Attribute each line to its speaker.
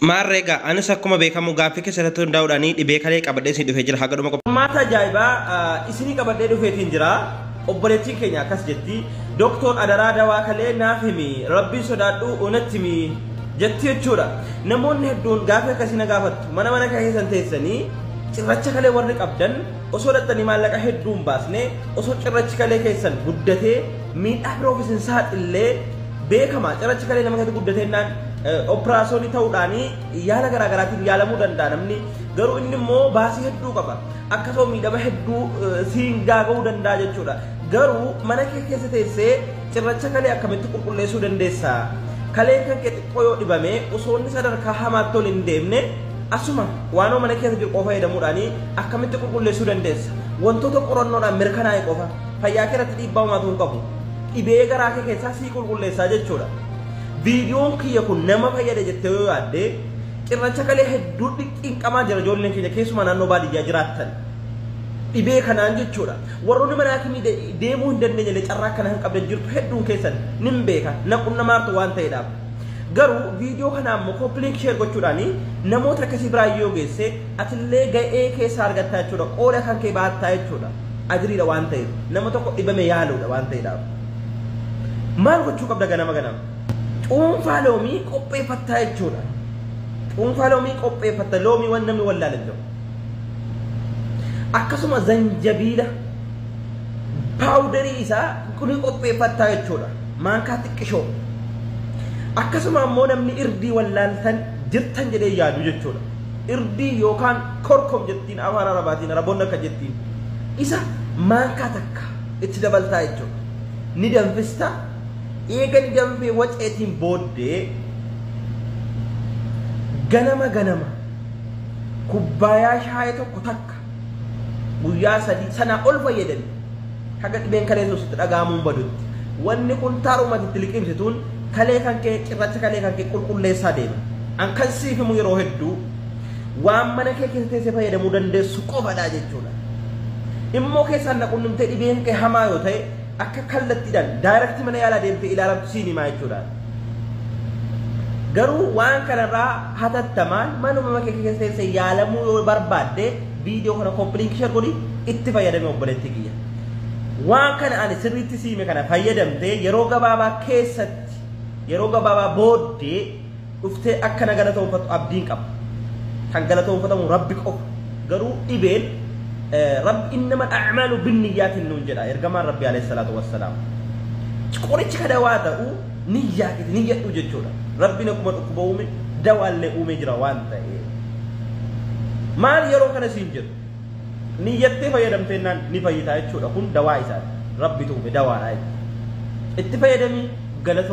Speaker 1: Marrega anu sakkuma beekamu gaaffii keessatti hundaa'uudhaan dhibee kalee qabadhee isin dhufee jira haga dhuma qophii.
Speaker 2: Maata ajaa'ibaa isinii qabadhee dhufeetiin jira. Obboleettiin keenya akkas jetti. Doktor Adaraa Dawaa kalee naaf himi rabbiin sodaadhu unatti himi jetti jechuudha. Namoonni hedduun gaaffii akkasii na gaafattu mana keessan teessanii cirracha kalee warri qabdan osoo dhattanii maallaqa hedduun baasne osoo cirrachi kalee keessan guddatee miidhaa biroof isin saaxillee beekama cirrachi kalee nama keessatti guddateennaan operaasyoonii ta'uudhaanii yaala garaagaraatiin yaalamuu danda'a namni garuu inni immoo baasii hedduu qaba akkasuma miidhama hedduu siin gaaga'uu danda'a jechuudha garuu mana kee keessa teessee cirracha kalee akkamitti qulqulleessuu dandeessa kalee kan kee xiqqoo yoo dhibame osoo inni sadarkaa hamaatti ol hin deemne asuma waanoo mana keessa jiru qofa fayyadamuudhaanii akkamitti qulqulleessuu dandeessa wantoota qorannoodhaan mirkanaa'e qofa fayyaa kee irratti dhiibbaa uumaatu hin qabu dhibee garaa kee keessaa sii qulqulleessaa jechuudha. Videoon kiyya kun nama fayyada jettee yoo yaadde cirracha kalee hedduu xiqqinqamaa jira ijoolleen keenya keessumaa naannoo baadiyyaa jiraattan dhibee kanaan jechuudha warroonni mana akkamii deemuu hin dandeenye carraa kana hin qabdan jirtu hedduun keessan nin beeka naqunnamaartu waan ta'eedhaaf garuu viidiyoo kana ammoo kompiiliik sheer gochuudhaanii namoota akkasii biraa yoo geesse atillee ga'ee keessa argattaa jechuudha qooda kan kee baattaa jechuudha ajiriidha waan ta'eef nama tokko dhibame yaaluudha waan ta'eedhaaf maal gochuu qabda ganama cuunfaa loomii qopheeffattaa jechuudha. Cuunfaa loomii qopheeffatta loomii waan namni wallaalan jiru. Akkasuma zanjabiila paawudarii isaa kuni qopheeffattaa jechuudha. Maankaa xiqqishoo. Akkasuma ammoo namni irdii wallaaltan jirtan jedhee yaadu jechuudha. Irdii yookaan korkom jettiin afaan arabaatiin araboonni akka jettiin. Isa maankaa takka itti dabaltaa jechuudha. Ni danfistaa. Eegan danfee waceetiin booddee ganama kubbayaa shaayii tokko takka guyyaa sadii sanaa ol fayyadani haga dhibeen kalee sitti dhaga'amuun badutti wanni kun taarumatti liqimsituun kalee kan kee cirracha kalee kan kee qulqulleessaa deema an kan siif himu yeroo hedduu waan mana kee keessa teessee fayyadamuu dandeessu qofadha jechuudha immoo keessaan naqunnumtee dhibeen kee hamaa yoo ta'e akka kallattiidhaan daayirektii mana yaalaa deemtee ilaalamtu siin himaa jechuudha. Garuu waan kanarraa hatattamaan manuma kee keessa teessee yaalamuu yoo barbaadde viidiyoo kana kompiiliik sheer godhi itti fayyadame obboleettii kiyya. Waan kana ani sirriitti siime kana fayyadamtee yeroo gabaabaa keessatti yeroo gabaabaa booddee dhuftee akka na galatoonfattu abdiin qaba. Kan galatoonfatamu rabbi qofa. Garuu dhibeen رب إنما الأعمال بالنيات النجدة يرجمان ربي عليه الصلاة والسلام قريش كذا واده نية وجد جولا ربنا كمان أكبومي دوا اللي أومي جروان تاي ما يروح كنا سينجر نية فيدم تنان نفيد هاي جولا كون دوا إيسان ربي تومي دوا هاي اتفايدمي غلط